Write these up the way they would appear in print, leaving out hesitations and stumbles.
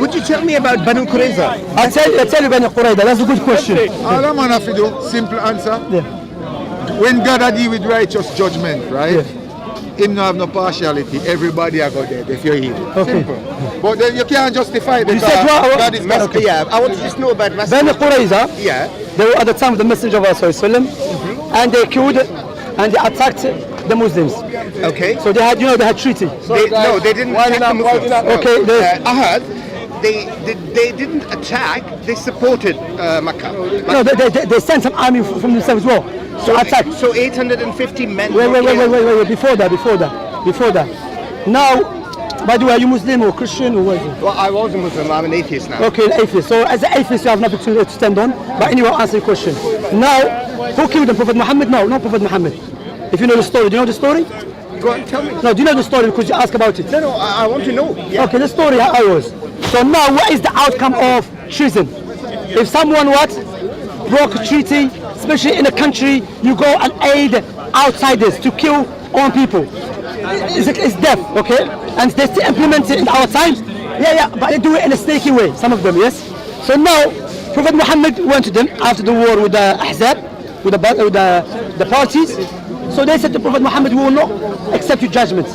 Would you tell me about Banu Qurayza? I tell you Banu Qurayza. That's a good question. All I'm gonna have to do, simple answer. Yeah. When God a deal with righteous judgment, right? Yeah. Him no have no partiality. Everybody are go dead if you're healed. Okay. Simple. But then you can't justify it because said what? God is Okay. Yeah, I want to just know about Banu Qurayza. Yeah. They were at the time of the Messenger of Allah sallallahu alaihi wasallam, and they killed and they attacked the Muslims. Okay. So they had, they had treaty. No, they didn't attack the Muslims. No. Okay, I heard they didn't attack. They supported Makkah. No, they sent some army from themselves as well to attack. So 850 men. Wait. Before that. Now, by the way, are you Muslim or Christian or what is it? Well, I was a Muslim. I'm an atheist now. Okay, an atheist. So as an atheist, you have nothing to stand on. But anyway, I'll answer your question. Now, who killed them? Prophet Muhammad? No, not Prophet Muhammad. If you know the story, do you know the story? Go on, tell me. No, do you know the story because you asked about it? No, I want to know. Yeah. Okay, the story how it was. So now, what is the outcome of treason? If someone broke a treaty, especially in a country, you go and aid outsiders to kill own people. It's death, okay? And they still implement it in our times. Yeah, but they do it in a sneaky way, some of them, yes? So now, Prophet Muhammad went to them after the war with the Ahzab, with the parties. So they said to Prophet Muhammad, we will not accept your judgment.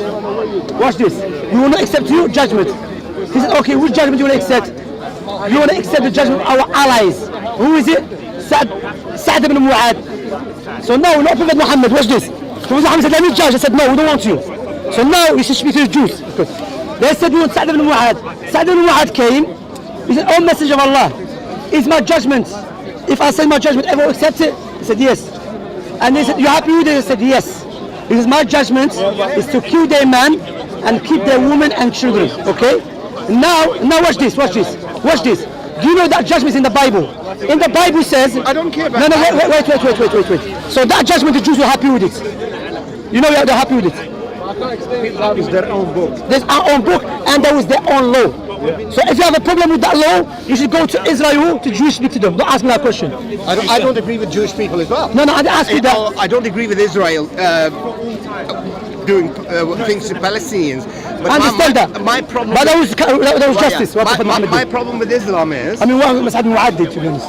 Watch this. We will not accept your judgment. He said, okay, which judgment do you want to accept? You want to accept the judgment of our allies. Who is it? Sa'd ibn Mu'ad. So now, not Prophet Muhammad, watch this. Prophet Muhammad said, let me judge. I said, no, we don't want you. So now you should speak to the Jews. They said, we want Sa'd ibn Mu'ad. Sa'd ibn Mu'ad came. He said, oh Messenger of Allah, is my judgment, if I say my judgment, everyone accept it? He said, yes. And they said, you happy with it? He said, yes. He says, my judgment is to kill their man and keep their women and children. Okay? Now watch this. Do you know that judgment is in the Bible? In the Bible says, I don't care about wait. So that judgment, the Jews were happy with it. You know they're happy with it. That is their own book. There's our own book and there was their own law. So if you have a problem with that law, you should go to Israel, to Jewish speak to them. Don't ask me that question. I don't agree with Jewish people as well. No, I didn't ask you that. I don't agree with Israel doing things to Palestinians. But I understand that. My problem. But that was justice. My problem with Islam is. I mean, what Mas'ad Mu'addid, to be honest.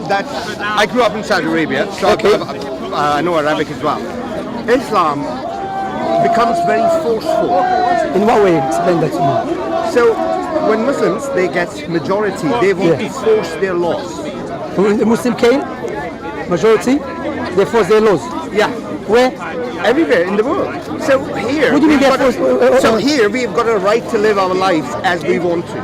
That I grew up in Saudi Arabia, so Okay. I know Arabic as well. Islam becomes very forceful. In what way? Explain that to me. So when Muslims they get majority, they want to force their laws. When the Muslim came, majority, they forced their laws. Yeah. Where? Everywhere in the world. So here, What do you mean we've they're got forced? so here we've got a right to live our lives as we want to.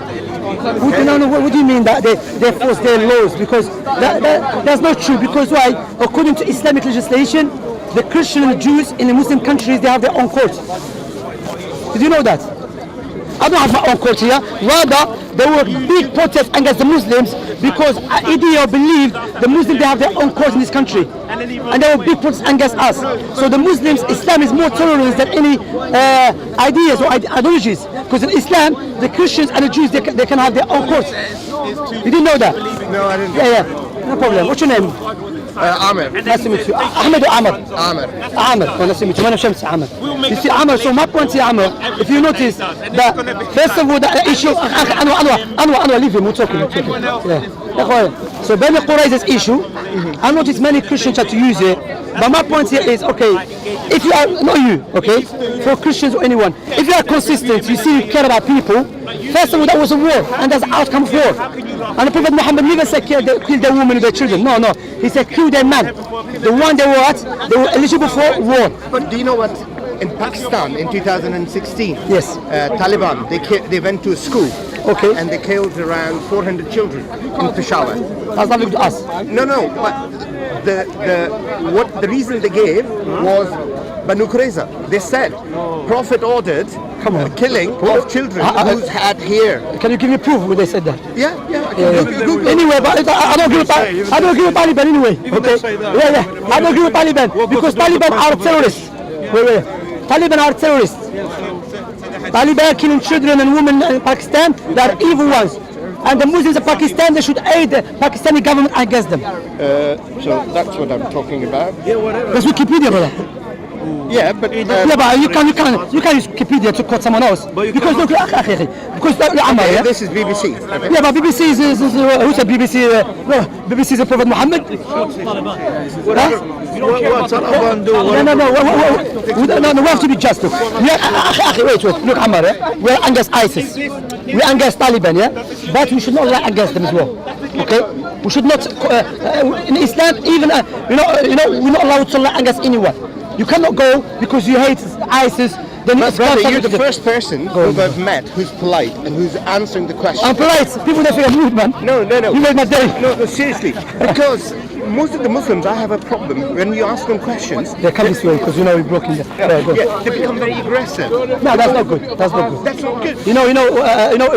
What do you mean that they force their laws? Because that's not true. Because why? According to Islamic legislation, the Christian and the Jews in the Muslim countries, they have their own court. Did you know that? I don't have my own court here. Rather, there were big protests against the Muslims because idea believed the Muslims, they have their own courts in this country. And there were big protests against us. So the Muslims, Islam is more tolerant than any ideas or ideologies. Because in Islam, the Christians and the Jews, they can have their own courts. You didn't know that? No, I didn't. Yeah. No problem. What's your name? Amir. Nice to meet you. Ahmed or Amr? Amir. Amr. Oh, nice to meet you. My name is Shams Amr. You see, Amr, so my point here, Amr, if you notice that, first of all, the issue, Anwar, leave him, we're talking. Yeah. So, Banu Qurayza's issue, I notice many Christians try to use it, but my point here is, okay, if you are, not you, okay, for Christians or anyone, if you are consistent, you see you care about people, first of all, that was a war, and that's the outcome of war. And the Prophet Muhammad never said kill their women and their children. No. He said kill their men. The one they were eligible for war. But do you know what? In Pakistan in 2016, Yes. Taliban they went to a school, Okay. and they killed around 400 children in Peshawar. That's nothing to us. No, but the reason they gave was Banu Qurayza. They said Prophet ordered killing of children who had hair. Can you give me proof when they said that? Yeah. Google. Anyway, but I don't agree with Taliban anyway. Okay. Yeah. I don't agree with Taliban because Taliban are terrorists. Wait. Taliban are terrorists. Taliban killing children and women in Pakistan. They are evil ones. And the Muslims of Pakistan, they should aid the Pakistani government against them. So that's what I'm talking about. That's Wikipedia, brother. Yeah, but Yeah, but you can use Wikipedia to quote someone else. Because look, أخي, because Ammar, yeah? this is BBC. Okay. Yeah, but BBC is who said BBC? No, BBC is the Prophet Muhammad. What's Allah do? No, we have to be just. Look. Wait. Look, Ammar, yeah? We're against ISIS. We're against Taliban, yeah? But we should not lie against them as well. Okay? We should not, in Islam, even, we're not allowed to lie against anyone. You cannot go because you hate ISIS. Then But it's brother, God you're the something. first person who I've met who's polite and who's answering the question. I'm polite. People don't think I'm rude, man. No. You made my day. No, seriously. Because most of the Muslims, I have a problem when you ask them questions. They come this way because you know we're broken. Yeah, they become very aggressive. No, that's not good. That's not good. That's not good. You know,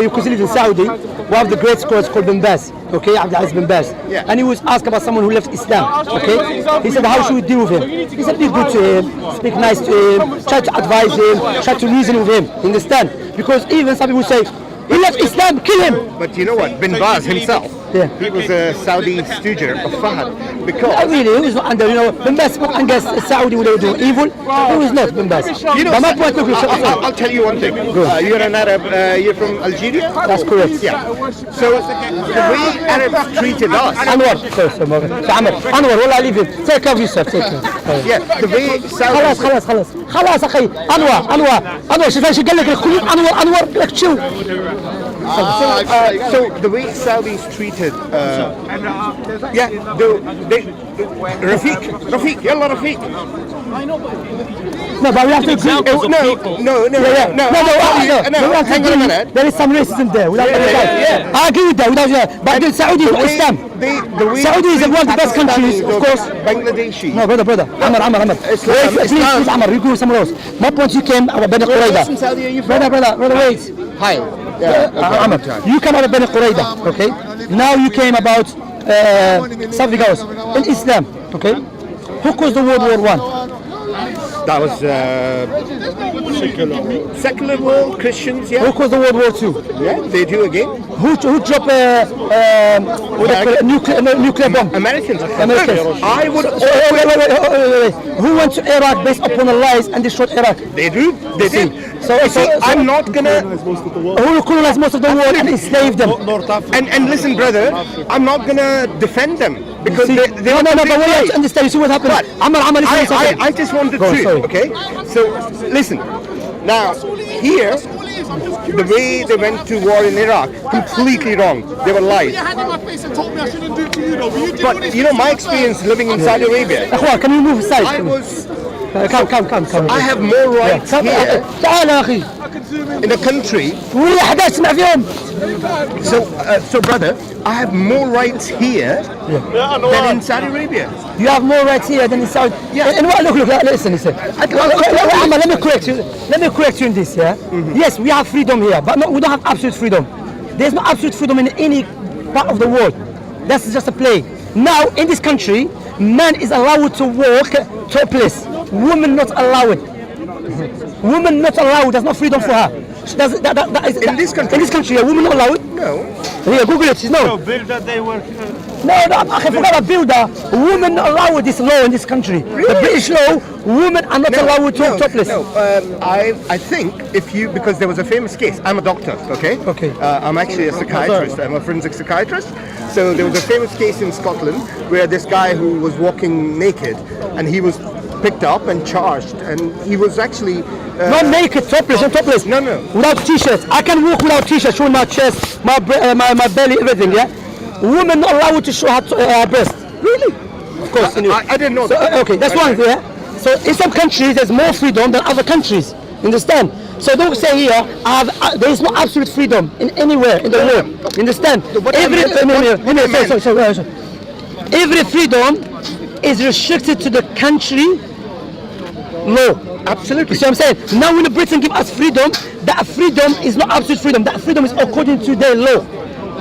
because he lives in Saudi, one of the great scholars called Bin Baz, okay, Abdulaziz Bin Baz. Yeah. And he was asked about someone who left Islam, okay. He said, how should we deal with him? He said, be good to him, speak nice to him, try to advise him, try to reason with him, understand? Because even some people say, he left Islam, kill him. But you know what? Bin Baz himself, Yeah. he was a Saudi stooge of Fahd. Not Because, really, he was not under, Bin Baz spoke against Saudi when they were doing evil. He was not Bin Baz. you know, But my point, look, I'll tell you one thing. You're an Arab, you're from Algeria? that's correct. Yeah. So the way Arabs treated us, Anwar, sorry, so Anwar, والله leave him. Take care of yourself, take care. yeah, the way خلاص Saudi, خلاص اخي انور شوف ايش قال لك الخلود انور لك شو so the way Saudis treated, yeah, they Rafiq, yalla Rafiq. No, but we have to agree. No, hang on a minute. There is some racism there. Without yeah. I agree with that. Without, but the Saudi is Islam. Saudi is one of the best countries, of course. Bangladeshi. No, brother. Amr. Islam. Please, Amr, you go somewhere else. My point, you came about Bani From Qurayza. Saudi, are you from? Brother, wait. Hi. Yeah. Amr, you came out of Bani Qurayza, okay? Now you came about something else. In Islam, okay? Who caused the World War I? That was secular world, Christians, yeah. Who caused the World War II? Yeah, they do again. Who dropped a nuclear bomb? Americans. I would. Wait. Who went to Iraq based upon the lies and destroyed Iraq? They do. They did. So I'm not gonna. Who colonized most of the world and enslaved them? And listen, brother, I'm not gonna defend them because See, they no, are but completely we have right. to understand. You see what happened? But Amr, I just want the Go on, truth, sorry. okay? So listen, now here, the way they went to war in Iraq, completely wrong. They were lies. But you know my experience living in Saudi Arabia. أخوان, can you move aside? I was. Come. I have more rights here تعال يا أخي. in a country. ولا حدا يسمع فيهم. So brother, I have more rights here than in Saudi Arabia. You have more rights here than in Saudi. Yeah. And look, listen. Let me correct you in this, yeah? Yes, we have freedom here, but no, we don't have absolute freedom. There's no absolute freedom in any part of the world. That's just a play. Now, in this country, man is allowed to walk topless. Women not allowed. Women not allowed. There's no freedom for her. That is, In this country? In this country, yeah, women not allowed. No. Here, Google it. No. No, I forgot about Builder. Women not allowed this law in this country. The British law, women are not allowed to walk topless. No. I think if you, because there was a famous case. I'm a doctor, okay? Okay. I'm actually a psychiatrist. I'm a forensic psychiatrist. So there was a famous case in Scotland where this guy who was walking naked and he was picked up and charged, and he was actually Not naked, topless, not topless. No. Without t-shirts. I can walk without t-shirts, showing my chest, my belly, everything, yeah? Women not allowed to show her breast. Really? Of course. I didn't know So, that. okay, that's one, yeah? So in some countries, there's more freedom than other countries. Understand? So don't say here, there is no absolute freedom in anywhere in the world. Understand? Every freedom is restricted to the country law. Absolutely. You see what I'm saying? Now when Britain give us freedom, that freedom is not absolute freedom. That freedom is according to their law.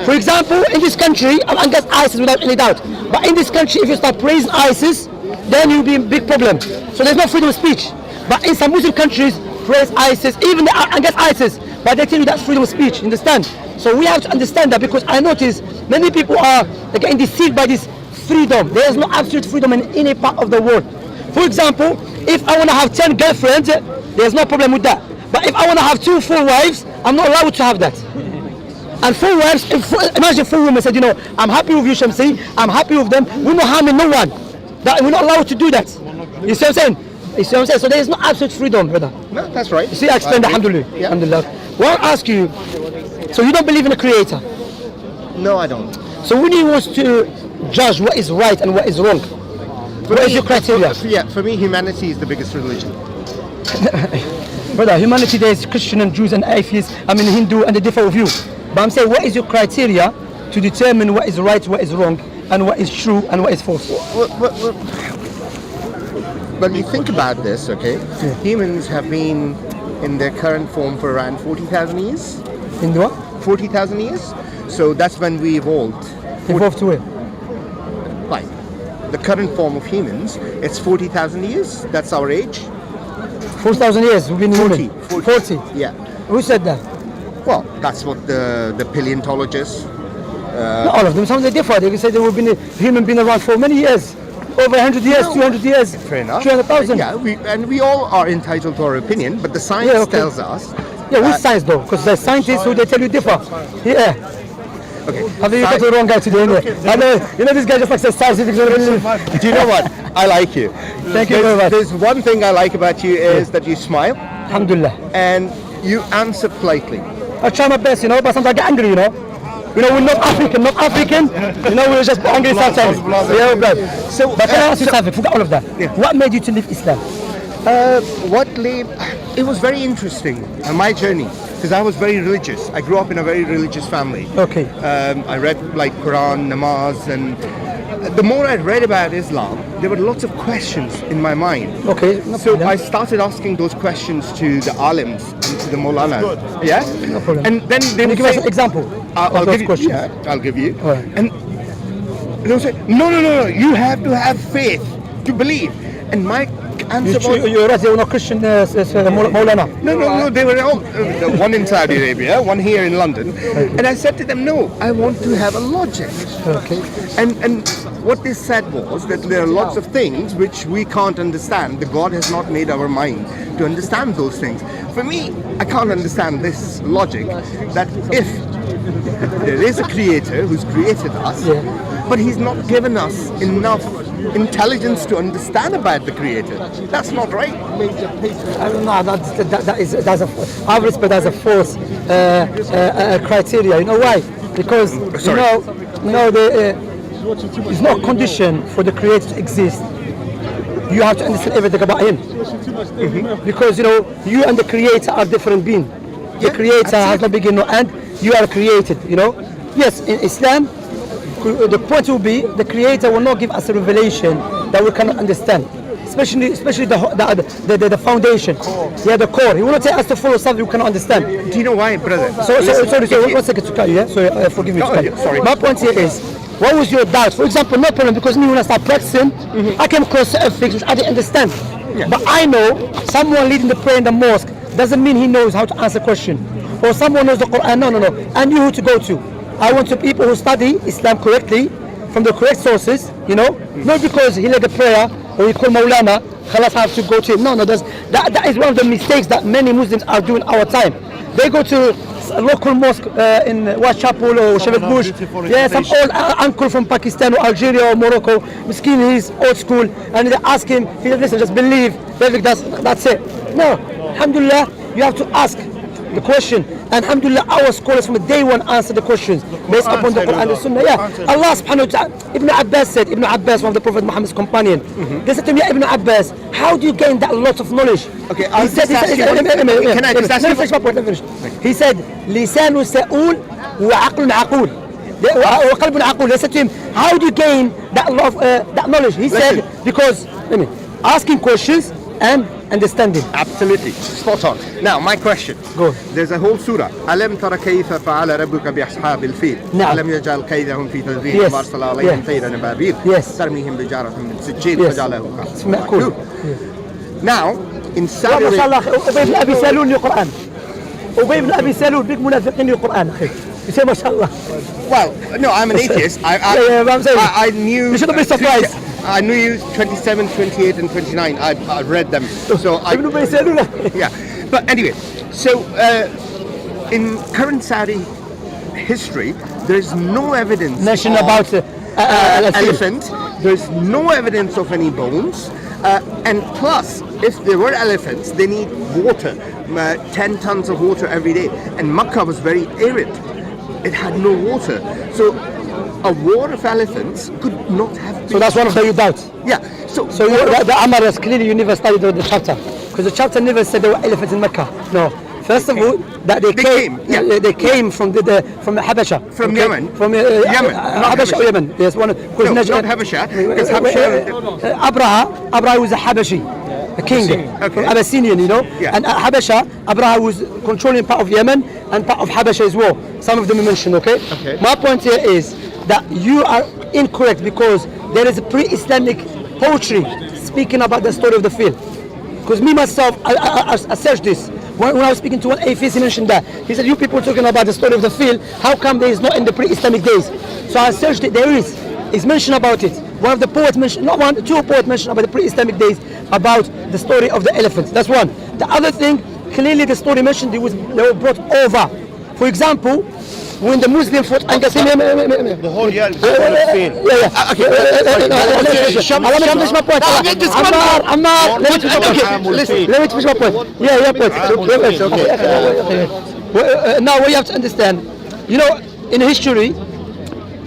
For example, in this country, I'm against ISIS without any doubt. But in this country, if you start praising ISIS, then you'll be in big problem. So there's no freedom of speech. But in some Muslim countries, praise ISIS, even they are against ISIS, but they tell you that's freedom of speech. Understand? So we have to understand that, because I notice many people are getting deceived by this freedom. There is no absolute freedom in any part of the world. For example, if I want to have 10 girlfriends, there's no problem with that. But if I want to have 2 full wives, I'm not allowed to have that. And 4 wives, imagine 4 women said, you know, I'm happy with you, Shamsi, I'm happy with them, we're not harming no one. That we're not allowed to do that. You see what I'm saying? You see what I'm saying? So there is no absolute freedom, brother. No, that's right. You see, I explained alhamdulillah. Yeah. Alhamdulillah. Well, I'll ask you, so you don't believe in a creator? No, I don't. So when he wants to judge what is right and what is wrong, what is your criteria? For me, humanity is the biggest religion. Brother, humanity, there is Christian and Jews and atheists, Hindu, and they differ with you. But I'm saying, what is your criteria to determine what is right, what is wrong, and what is true and what is false? When you think about this, okay, humans have been in their current form for around 40,000 years. In the what? 40,000 years. So that's when we evolved. Evolved to where? Like the current form of humans, it's 40,000 years. That's our age. 4,000 years we've been human. 40. Yeah. Who said that? Well, that's what the paleontologists. Not all of them. Some of them differ. They say they've been human been around for many years. Over 100 years, 200 years. Fair enough. 300,000. Yeah, we all are entitled to our opinion, but the science tells us. Yeah, which science though? Because there's scientists who they tell you differ. Yeah. Okay. I think you got the wrong guy today. I know. You know this guy just like says scientific. Do you know what? I like you. Thank you very much. There's one thing I like about you is that you smile Alhamdulillah. and you answer politely. I try my best, but sometimes I get angry, we're not African, we're just angry sometimes. Yeah, bro. So, but can I ask you something? Forget all of that. Yeah. What made you to leave Islam? It was very interesting my journey because I was very religious. I grew up in a very religious family. Okay. I read like Quran, namaz, and the more I read about Islam, there were lots of questions in my mind. Okay. No So problem. I started asking those questions to the alims and to the Maulanas. Yeah. No problem. And then they Can you would give us say, an example I'll of those give you. questions? Yeah, I'll give you. All right. And they'll say, no, you have to have faith to believe. And my answer was, You're right, you're not Christian, Maulana. no, they were all, one in Saudi Arabia, one here in London. And I said to them, no, I want to have a logic. Okay. And what they said was that there are lots of things which we can't understand. The God has not made our mind to understand those things. For me, I can't understand this logic that if there is a creator who's created us, but he's not given us enough intelligence to understand about the creator. That's not right. I don't know. I have respect as a false criteria. You know why? Because it's not a condition for the creator to exist. You have to understand everything about him. Because you and the creator are different beings. The creator has no beginning, no end. You are created. Yes, in Islam, the point will be the creator will not give us a revelation that we cannot understand, especially the foundation, the core. He will not tell us to follow something we cannot understand. Do you know why, brother? Sorry, 1 second to cut you. Yeah, sorry, forgive me. Sorry. My point here is, what was your doubt? For example, no problem, because me when I start practicing, I came across certain things which I didn't understand. But I know someone leading the prayer in the mosque doesn't mean he knows how to answer a question, or someone knows the Quran. No. I knew who to go to. I want to people who study Islam correctly, from the correct sources, not because he led a prayer or he called Maulana, khalas I have to go to him. No, that is one of the mistakes that many Muslims are doing our time. They go to a local mosque in Whitechapel or Shepherd Bush. Yeah, some old uncle from Pakistan or Algeria or Morocco, miskin, he's old school, and they ask him, he said, listen, just believe, that's it. No, alhamdulillah, you have to ask the question. And alhamdulillah, our scholars from day one answer the questions based upon the Quran and the Sunnah. Yeah, Allah subhanahu wa ta'ala, Ibn Abbas, one of the Prophet Muhammad's companion, they said to me, Ibn Abbas, how do you gain that lot of knowledge? Okay, he said, can I just ask you? Let me finish. He said, لسان سؤول وعقل عقول. وقلب عقول. They said to him, how do you gain that knowledge? He said, because asking questions and understanding. Absolutely, spot on. Now, my question. Go. There's a whole surah. ألم تر كيف فعل ربك بأصحاب الفيل؟ نعم. ألم يجعل كيدهم في تدبير وأرسل عليهم طيرا أبابيل ترميهم بحجارة من سجيل فجعلهم مأكول. Now, in Saudi ما شاء الله Arabia. أبي بن أبي سالون القرآن. أبي بن أبي سالون بيك منافقين القرآن أخي. You say ما شاء الله. Well, no, I'm an atheist. I'm saying. I knew. You shouldn't be surprised. I knew you 27, 28, and 29. I read them. So I. Yeah. But anyway, so in current Saudi history, there's no evidence Mention of about elephant. There's no evidence of any bones. And plus, if there were elephants, they need water, 10 tons of water every day. And Makkah was very arid. It had no water. So a war of elephants could not have been. So that's one of the doubts. Yeah. So The Amaras, clearly you never studied the chapter. Because the chapter never said there were elephants in Mecca. No. First of all, that they came from from Habasha. From Yemen. From Yemen. Not Habasha or Yemen. Yes, one. No, not Habasha. Because Habasha. Abraha was a Habashi, a king, Okay. from Abyssinian, you know. Yeah. And Habasha, Abraha was controlling part of Yemen and part of Habasha as well. Some of them you mentioned, okay? Okay. My point here is that you are incorrect because there is a pre-Islamic poetry speaking about the story of the field. Because me myself, I searched this. When I was speaking to one atheist, he mentioned that. He said, you people talking about the story of the field, how come there is not in the pre-Islamic days? So I searched it, there is. It's mentioned about it. One of the poets mentioned, not one, two poets mentioned about the pre-Islamic days, about the story of the elephants. That's one. The other thing, clearly the story mentioned, they were brought over. For example, when the Muslim fought Angus, The whole year is full of pain. let me finish my point. Ammar, let me finish my point. Listen, let me finish my point. Yeah, point. Okay. Now what you have to understand, you know, in history,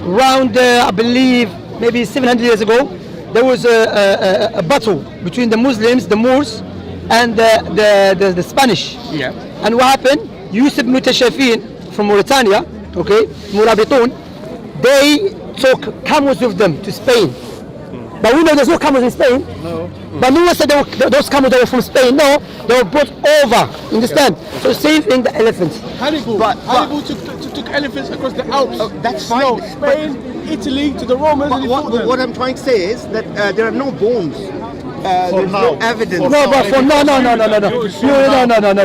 around I believe maybe 700 years ago, there was a battle between the Muslims, the Moors, and the Spanish. Yeah. And what happened? Yusuf Mutashafin from Mauritania, okay, Murabitun, they took camels with them to Spain. But we know there's no camels in Spain. No. But no one said those camels that were from Spain. No, they were brought over. Understand? So same thing, the elephants. Hannibal. Hannibal took elephants across the Alps. That's No, fine. Spain, Italy, to the Romans. and he fought them. What I'm trying to say is that there are no bones. There's no evidence. No, but for no.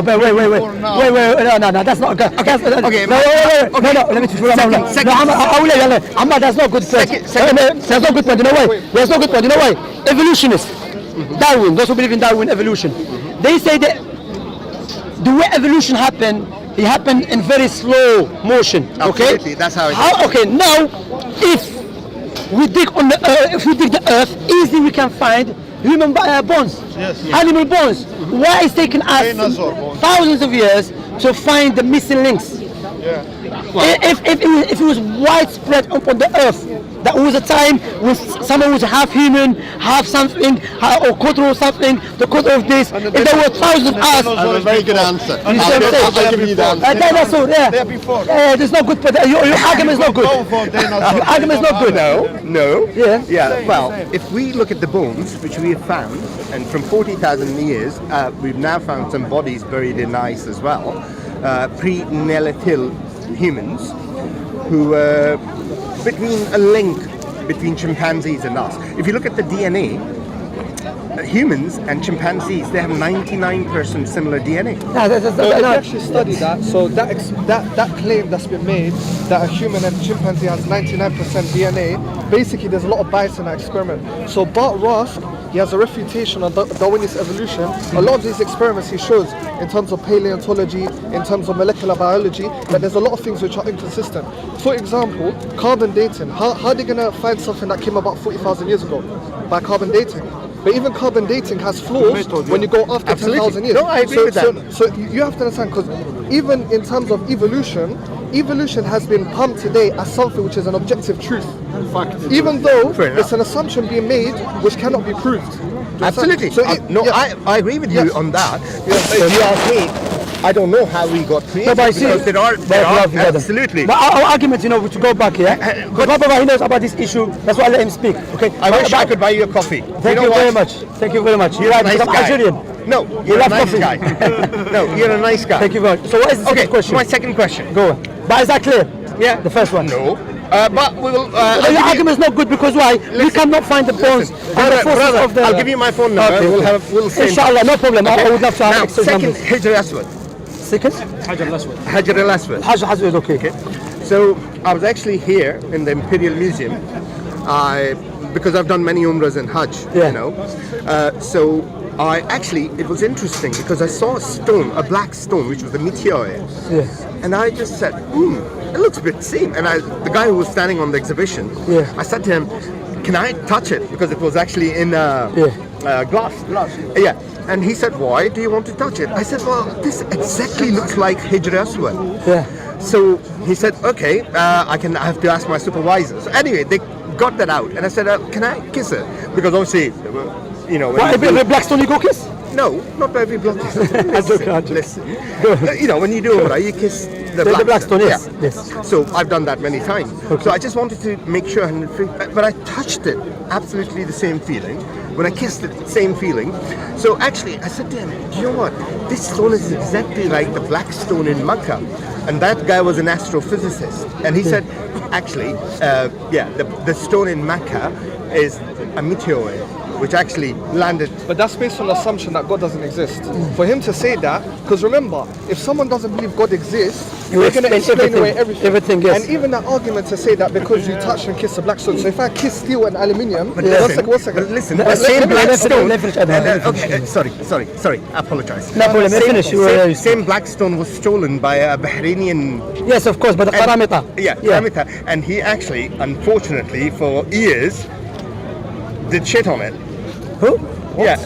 But wait, that's not good. Okay, Let me finish. Amma, that's not good point. That's not good point. You know why? That's not good point. You know why? Evolutionists, Darwin, those who believe in Darwin evolution, they say that the way evolution happened, it happened in very slow motion. Okay, Absolutely, that's how it is. Okay, now if we dig on the if we dig the earth, easily we can find human bones, animal bones. Why is taking us Dinosaur bones. thousands of years to find the missing links? If it was widespread upon the earth, that was a time when someone was half human, half something, or quarter of something, the quarter of this. If there were thousands of us, That's a very good answer. you see what I'm saying? I'll give you the answer. Dinosaur, yeah. They're before. There's no good. Your argument is not good. Go for dinosaur. Your argument is not good. No. Yeah. Yeah. Well, if we look at the bones, which we have found, and from 40,000 years, we've now found some bodies buried in ice as well, pre-Neolithic humans, who were between a link between chimpanzees and us. If you look at the DNA, humans and chimpanzees, they have 99% similar DNA. If you actually study that, so that claim that's been made that a human and chimpanzee has 99% DNA, basically there's a lot of bias in that experiment. So Bart Ross, he has a refutation on Darwinist evolution. A lot of these experiments he shows in terms of paleontology, in terms of molecular biology, that there's a lot of things which are inconsistent. For example, carbon dating. How are they going to find something that came about 40,000 years ago? By carbon dating. But even carbon dating has flaws when you go after 10,000 years. No, I agree with that. So you have to understand, because even in terms of evolution has been pumped today as something which is an objective truth. Even though Fair enough. it's an assumption being made which cannot be proved. Do you understand? Absolutely. So I agree with you Yes. on that. If you ask me, I don't know how we got created. No, but I see, because there are absolutely. But our argument, you know, to go back here, because Baba, he knows about this issue. That's why I let him speak. Okay. I wish I could buy you a coffee. Thank you very much. Thank you very much. You're right. Nice Because I'm guy. Algerian. No, you're a love nice coffee. guy. No, you're a nice guy. Thank you very much. So what is the second question? My second question. Go on. But is that clear? Yeah. The first one. No. But we will. So your argument is not good because why? We cannot find the bones and the forces of the. I'll give you my phone number. Okay. We'll send. Inshallah, no problem. I would love to have Now, exchange second, numbers. Hijr Aswad. Second? Hajar al Aswad. Hajj is okay. So I was actually here in the Imperial Museum. because I've done many umrahs and Hajj, Yeah. you know. So I actually, it was interesting because I saw a stone, a black stone, which was a meteor. Yeah. And I just said, it looks a bit same. And the guy who was standing on the exhibition, Yeah. I said to him, can I touch it? Because it was actually in glass. Yeah. And he said, why do you want to touch it? I said, well, this exactly looks like Hijr Aswad. Yeah. So he said, okay, I have to ask my supervisor. So anyway, they got that out. And I said, can I kiss it? Because obviously, you know. when What, you every do- black stone you go kiss? No, not every block. I'm joking, I'm joking. Listen. You know, when you do Umrah, you kiss the black stone, yes, Yeah. yes. So I've done that many times. So I just wanted to make sure, but I touched it, absolutely the same feeling. When I kissed it, same feeling. So actually, I said to him, do you know what? This stone is exactly like the black stone in Makkah. And that guy was an astrophysicist. And he said, actually, the stone in Makkah is a meteor, which actually landed. But that's based on the assumption that God doesn't exist. For him to say that, because remember, if someone doesn't believe God exists, You they're going to explain explain away everything. everything. Everything, yes. And even that argument to say that because you touch and kiss a black stone. So if I kiss steel and aluminium, But one second. But listen, No, the let- same let me- black let me finish, stone. let me finish, Adnan, let me Sorry, I apologize. No problem, let me finish. Same black stone was stolen by a Bahrainian. Yes, of course, but the Qaramita. Qaramita, and he actually, unfortunately, for years, did shit on it. Who? Yeah.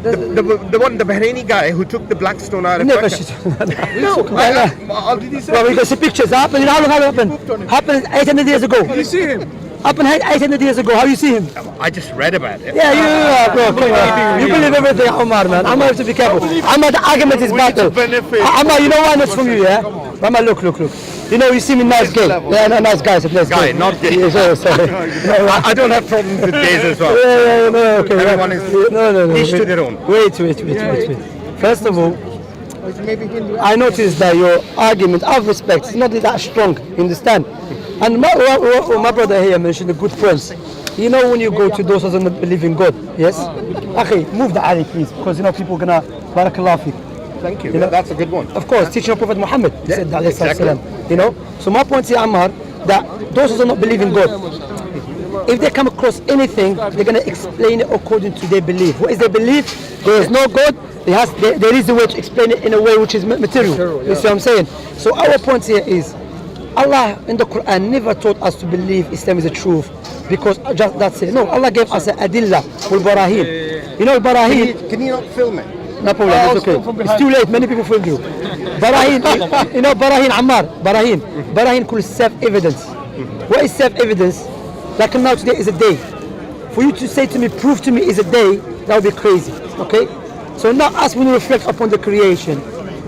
The one, the Bahraini guy who took the black stone out of Never Mecca. shit. No, Well, did he say? we got some pictures. Happened. How long happened? Happened 800 years ago. You see him? Happened 800 years ago. How you see him? I just read about it. Yeah, bro. Come on. You believe everything, Omar, man. Omar, have to be careful. Omar, the argument is battle. Omar, you know why that's from you, yeah? Omar, look. You know, you see me nice guy. Yeah, no, nice guy. Nice Guy, not gay. Yeah, sorry. No, I don't have problems with gays as well. yeah, no, okay. Everyone is No. each to wait. their own. Wait. First of all, I noticed that your argument of respect is not that strong. You understand? And my brother here mentioned a good point. You know, when you go to those who don't believe in God, yes? Okay, move the alley, please, because you know people gonna barakallah fiqh. Thank you. You know, That's a good one. Of course, teaching of Prophet Muhammad. He said that, exactly. you know. So my point here, Ammar, that those who do not believe in God, if they come across anything, they're going to explain it according to their belief. What is their belief? There is no God. There is a way to explain it in a way which is material. You see what I'm saying? So our point here is, Allah in the Quran never taught us to believe Islam is the truth because just that's it. No, Allah gave us adillah wal barahin. You know barahin. Can you not film it? No problem, it's okay. It's too late, many people filmed you. Barahin, you know Barahin, Ammar, Barahin called self-evidence. What is self-evidence? Like now today is a day. For you to say to me, prove to me is a day, that would be crazy, okay? So now as we reflect upon the creation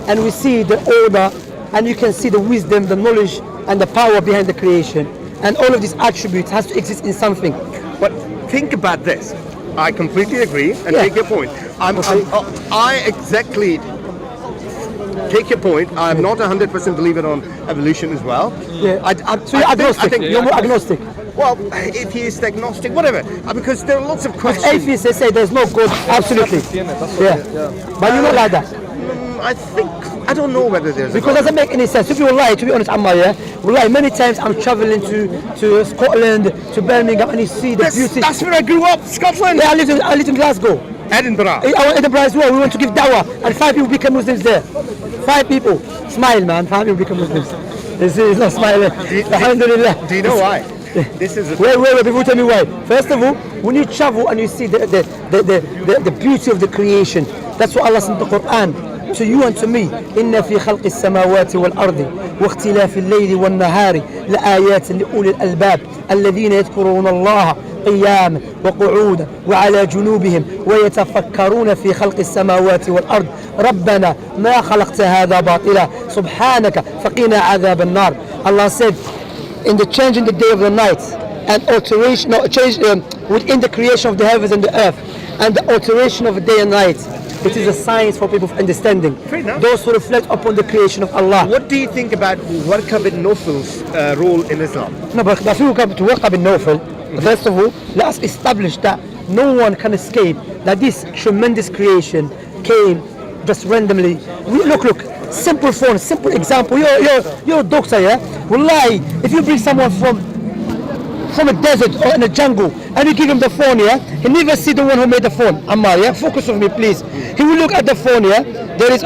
and we see the order and you can see the wisdom, the knowledge and the power behind the creation and all of these attributes has to exist in something. But think about this. I completely agree and Yeah. take your point. I exactly take your point. I'm not 100% believer on evolution as well. Yeah. So you're I agnostic, think you're more agnostic. Well, atheist, agnostic, whatever. Because there are lots of questions. Atheists, they say there's no God, absolutely. Yeah. But you're not like that. I don't know whether there's Because it doesn't make any sense. If you lie, to be honest, Ammar, yeah, wallahi, many times I'm traveling to Scotland, to Birmingham, and you see the beauty. That's where I grew up, Scotland. Yeah, I lived in Glasgow. Edinburgh. I went Edinburgh as well. We went to give dawah, and 5 people became Muslims there. 5 people. Smile, man. 5 people become Muslims. He's not smiling. Alhamdulillah. Do you know why? This is Wait, before you tell me why. First of all, when you travel and you see the beauty of the creation, that's what Allah said in the Quran. To you and to me, إن في خلق السماوات والأرض واختلاف الليل والنهار لآيات لأولي الألباب الذين يذكرون الله قياما وقعودا وعلى جنوبهم ويتفكرون في خلق السماوات والأرض ربنا ما خلقت هذا باطلا سبحانك فقنا عذاب النار. Allah said, in the change in the day of the night and alteration, change within the creation of the heavens and the earth and the alteration of day and night. It is a science for people of understanding. Fair enough. Those who reflect upon the creation of Allah. What do you think about Warqa bin Nawfal's role in Islam? No, but if you come to Warqa bin Nawfal, first of all, let us establish that no one can escape that this tremendous creation came just randomly. Look, simple phone, simple example. You're a doctor, yeah? Wallahi, if you bring someone from from a desert or in a jungle, and you give him the phone, yeah, he never see the one who made the phone. Ammar, yeah, focus with me, please. He will look at the phone, yeah. There is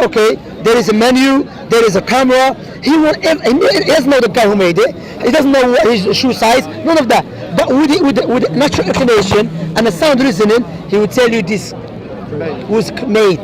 there is a menu, there is a camera. He doesn't know the guy who made it. He doesn't know what his shoe size, none of that. But with natural inclination and a sound reasoning, he will tell you this was made,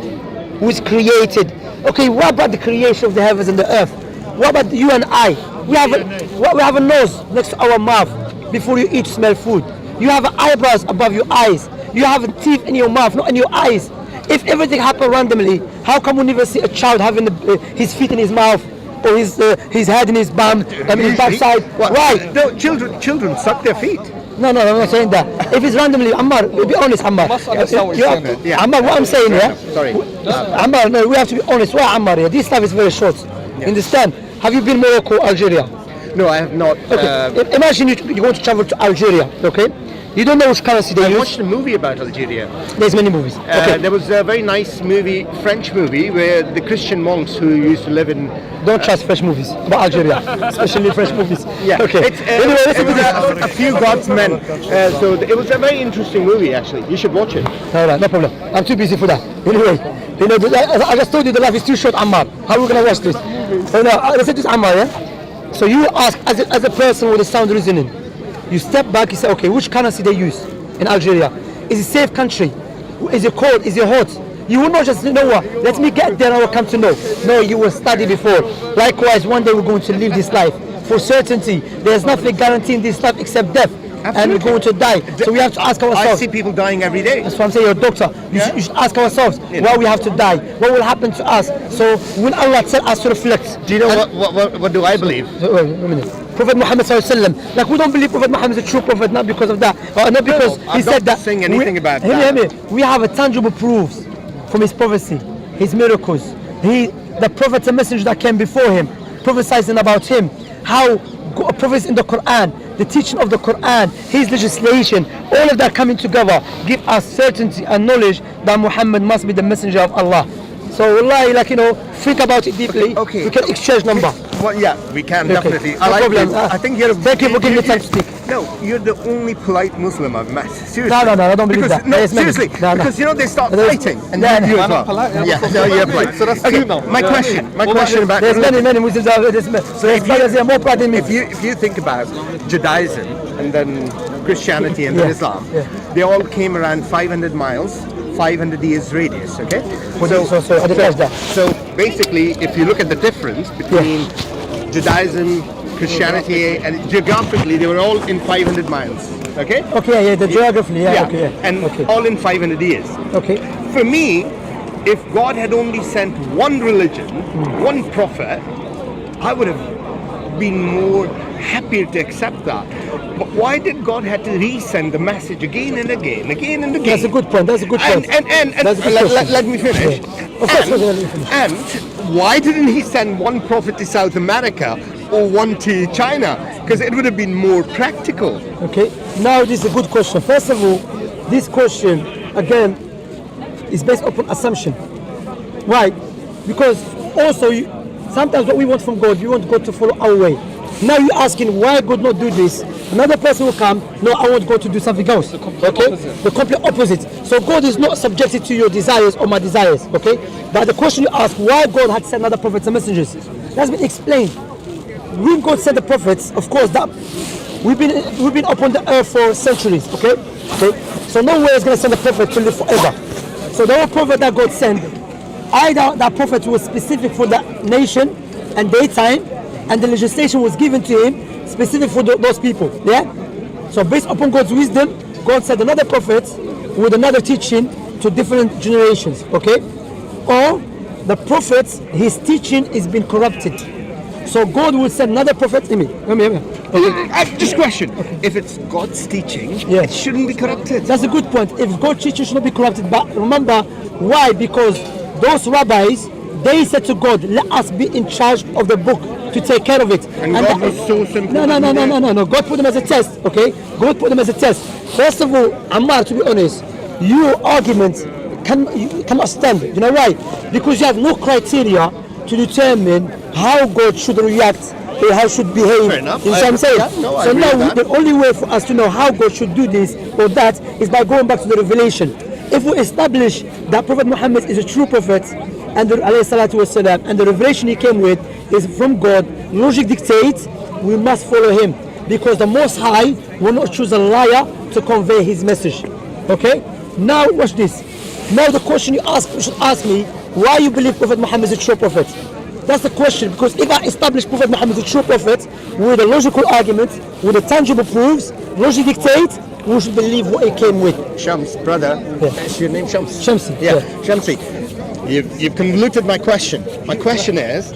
was created. Okay, what about the creation of the heavens and the earth? What about you and I? We have a nose next to our mouth before you eat, smell food. You have eyebrows above your eyes. You have teeth in your mouth, not in your eyes. If everything happened randomly, how come we never see a child having his feet in his mouth or his head in his bum and his backside? Why? No, children suck their feet. No, I'm not saying that. If it's randomly, Ammar, be honest, Ammar. must understand what you're saying. Yeah. Ammar, what I'm saying here, Sorry. Ammar, no, we have to be honest. Why, Ammar? Here? This life is very short. You understand? Have you been Morocco, Algeria? No, I have not. Okay. Imagine you want to travel to Algeria, okay? You don't know which currency they I use. watched a movie about Algeria. There's many movies. Okay. There was a very nice movie, French movie, where the Christian monks who used to live in. Don't trust French movies about Algeria, especially French movies. Yeah. Okay. Anyway, It listen to was this. a few God's men. So it was a very interesting movie, actually. You should watch it. All right, no problem. I'm too busy for that. Anyway, I just told you the life is too short, Ammar. How are we gonna watch this? So now, listen to this, Ammar, yeah? So you ask, as a person with a sound reasoning, you step back, you say, okay, which currency they use in Algeria? Is it safe country? Is it cold? Is it hot? You will not just know what, let me get there and I will come to know. No, you will study before. Likewise, one day we're going to live this life. For certainty, there's nothing guaranteeing this life except death. And we're going to die. So we have to ask I ourselves. see people dying every day. That's what I'm saying, you're a doctor. You should ask ourselves why we have to die. What will happen to us? So will Allah tell us to reflect? Do you know what do I believe? Wait a minute. Prophet Muhammad sallallahu alaihi wasallam. Like we don't believe Prophet Muhammad is a true prophet, not because of that, or not because No, he I'm said not that. saying anything about Hear me, that. hear me. We have a tangible proofs from his prophecy, his miracles. The prophets and messengers that came before him, prophesying about him, how prophets in the Quran, the teaching of the Quran, his legislation, all of that coming together give us certainty and knowledge that Muhammad must be the messenger of Allah. So wallahi, like think about it deeply. Okay. We can exchange number. Well, yeah, we can Okay. definitely. No problem. I think you're. Thank you for giving me time to speak. No, you're the only polite Muslim I've met. Seriously. No, I don't believe because, that. No, There's many. seriously. No. Because they start There's- fighting, and No, you no. as well. polite, I'm Yeah, not no, you're polite. So that's okay, two now. my question about There's religion. many Muslims out there. So there's brothers here more proud than me. If you think about Judaism and then Christianity and then Yeah, Islam, yeah. they all came around 500 miles, 500 years radius. Okay. So I didn't catch that. So basically, if you look at the difference between Judaism, Christianity, and geographically, they were all in 500 miles. Okay. Okay, yeah, the geography, yeah, okay, yeah. And okay. all in 500 years. Okay. For me, if God had only sent one religion, one prophet, I would have been more happier to accept that. But why did God have to resend the message again and again? That's a good point. That's a good point. And That's a good let, question. let me finish. Yeah. Of course, let me finish. And why didn't he send one prophet to South America or one to China? Because it would have been more practical. Okay. Now this is a good question. First of all, this question again is based upon assumption. Why? Because also sometimes what we want from God, we want God to follow our way. Now you're asking why God not do this. Another person will come, no, I want God to do something else. Okay? The complete opposite. So God is not subjected to your desires or my desires. Okay? But the question you ask, why God had sent other prophets and messengers, that's been explained. When God sent the prophets, of course, that we've been upon the earth for centuries. Okay? So no way is going to send a prophet to live forever. So the whole prophet that God sent, either that prophet was specific for the nation and their time, and the legislation was given to him specific for those people. Yeah. So based upon God's wisdom, God sent another prophet with another teaching to different generations. Okay. Or the prophets, his teaching is being corrupted. So God will send another prophet. Let me. Just question. If it's God's teaching, Yeah. it shouldn't be corrupted. That's a good point. If God's teaching should not be corrupted, but remember why? Because those rabbis, they said to God, "Let us be in charge of the book to take care of it." And God was so simple. No. God put them as a test. Okay, God put them as a test. First of all, Ammar, to be honest, your argument you cannot stand. You know why? Because you have no criteria to determine how God should react how should behave. Fair enough. You see what I'm saying? Yeah, no, I so agree now with that. the only way for us to know how God should do this or that is by going back to the revelation. If we establish that Prophet Muhammad is a true prophet and the revelation he came with is from God, logic dictates we must follow him, because the Most High will not choose a liar to convey his message. Okay? Now watch this. Now the question you should ask me, why you believe Prophet Muhammad is a true prophet? That's the question, because if I establish Prophet Muhammad is a true prophet with a logical argument, with the tangible proofs, logic dictates, we should believe what he came with. Shams, brother. Yeah. Is your name Shams? Shamsi, Yeah, yeah. Shamsi. You've convoluted my question. My question is,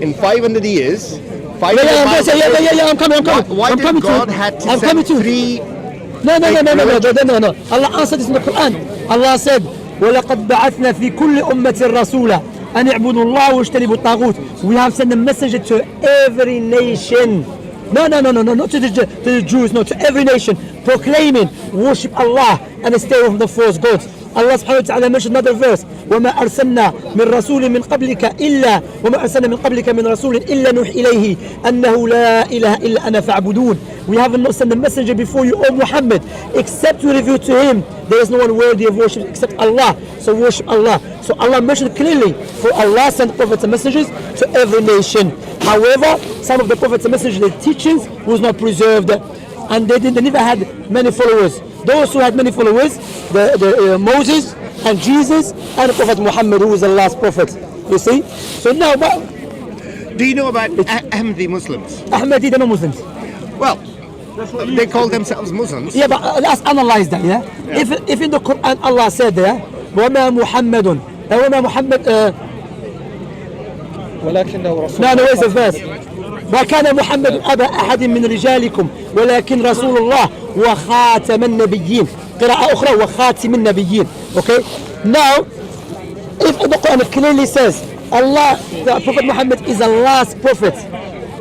in 500 years, 500 miles Yeah, I'm coming. Why I'm did coming God to it. had to I'm send coming to it. 3? No. Allah answered this in the Quran. Allah said, وَلَقَدْ بَعَثْنَا فِي كُلِّ أُمَّةٍ رَسُولًا أَنِ اعْبُدُوا اللَّهَ وَاجْتَنِبُوا الطَّاغُوتَ. We have sent a message to every nation. No, not to the Jews, no, to every nation, proclaiming, worship Allah and stay away from the false gods. Allah subhanahu wa ta'ala mentioned another verse, وَمَا أَرْسَلْنَا مِنْ رَسُولٍ مِنْ قَبْلِكَ إِلَّا وَمَا أَرْسَلْنَا مِنْ قَبْلِكَ مِنْ رَسُولٍ إِلَّا نُوحِي إِلَيْهِ أَنَّهُ لَا إِلَهَ إِلَّا أَنَا فَاعْبُدُونَ. We haven't not sent a messenger before you, O Muhammad, except we reveal to him there is no one worthy of worship except Allah. So worship Allah. So Allah mentioned clearly, for Allah sent prophets and messengers to every nation. However, some of the prophets and messengers, their teachings was not preserved, and they never had many followers. Those who had many followers, Moses and Jesus and the Prophet Muhammad, who was the last prophet. You see? So now, Do you know about Ahmadi Muslims? Ahmadi, they're not Muslims. Well, they call themselves Muslims. Yeah, but let's analyze that. Yeah. If in the Quran Allah said there, وَمَا مُحَمَّدٌ وَمَا محمد ولكنه رسول no, where's the verse? وكان محمد أبا أحد من رجالكم ولكن رسول الله وخاتم النبيين. قراءة أخرى وخاتم النبيين. Okay. Now, if the Quran clearly says Allah, the Prophet Muhammad is the last prophet,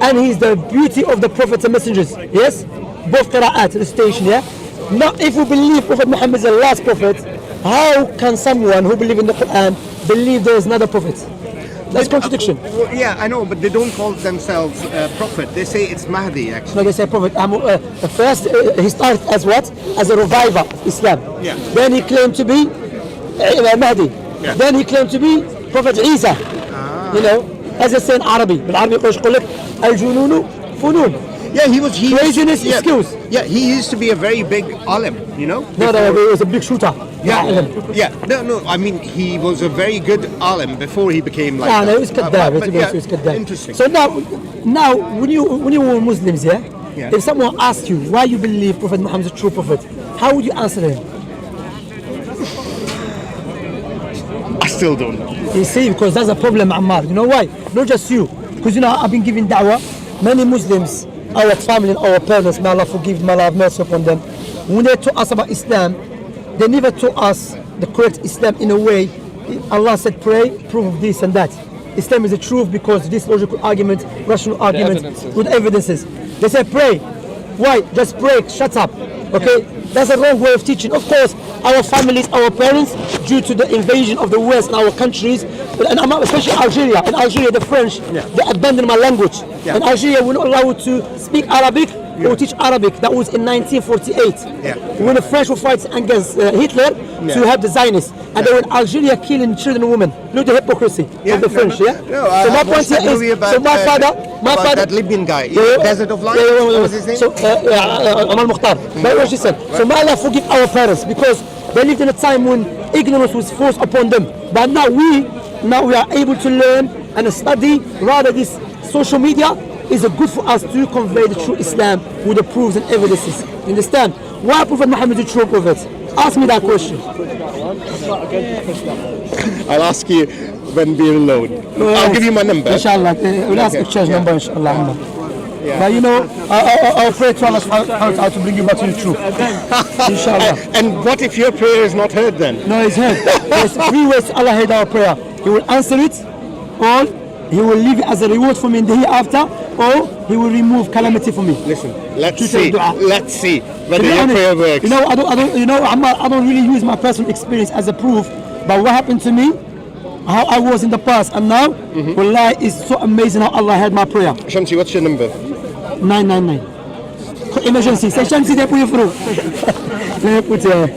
and he's the beauty of the prophets and messengers. Yes, both qira'at recitation. Yeah. Now, if we believe Prophet Muhammad is the last prophet, how can someone who believes in the Quran believe there is another prophet? That's contradiction. Yeah, I know, but they don't call themselves prophet. They say it's Mahdi, actually. No, they say prophet. First, he started as what? As a reviver of Islam. Yeah. Then he claimed to be Mahdi. Yeah. Then he claimed to be Prophet Isa. You know, as they say in Arabic. بالعربي يقول لك الجنون فنون. Yeah, he was. Craziness yeah, excuse. Yeah, he used to be a very big alim, you know? No, he was a big shooter. Yeah. No. I mean, he was a very good alim before he became like. No, that. he was kadab. But He was kadab. Interesting. So now, when you were Muslims, yeah, if someone asked you why you believe Prophet Muhammad is a true prophet, how would you answer him? I still don't know. You see, because that's a problem, Ammar. You know why? Not just you. Because I've been giving da'wah. Many Muslims, our family and our parents, may Allah forgive them, may Allah have mercy upon them. When they taught us about Islam, they never taught us the correct Islam in a way. Allah said, pray, prove this and that. Islam is the truth because this logical argument, rational argument, with evidences. They say pray. Why? Just pray, shut up. Okay? That's a wrong way of teaching. Of course, our families, our parents, due to the invasion of the West in our countries, and especially Algeria. In Algeria, the French, they abandoned my language. In Algeria, we're not allowed to speak Arabic or teach Arabic. That was in 1948. When the French were fighting against Hitler to help the Zionists. And they were in Algeria killing children and women. Look at the hypocrisy of the French, No, so my point here is, so my father, that Libyan guy, Desert of Life, what was his name? So, Omar Mukhtar. But what she said. So may Allah forgive our parents because they lived in a time when ignorance was forced upon them. But now we are able to learn and study. Rather, this social media is good for us to convey the true Islam with the proofs and evidences. You understand? Why Prophet Muhammad is the true prophet? Ask me that question. I'll ask you when we're alone. I'll give you my number. Inshallah. We'll ask exchange number, inshallah. But you know, I'll pray to Allah subhanahu wa ta'ala to bring you back to the truth. Inshallah. And what if your prayer is not heard then? No, it's heard. There's 3 ways Allah heard our prayer. He will answer it, or He will leave it as a reward for me in the hereafter, or He will remove calamity for me. Listen, let's see whether your prayer works. You know, I don't really use my personal experience as a proof. But what happened to me how I was in the past and now, wallahi, it's so amazing how Allah heard my prayer. Shamsi, what's your number? 999. Emergency. Say Shamsi, they put you through. Let me put you.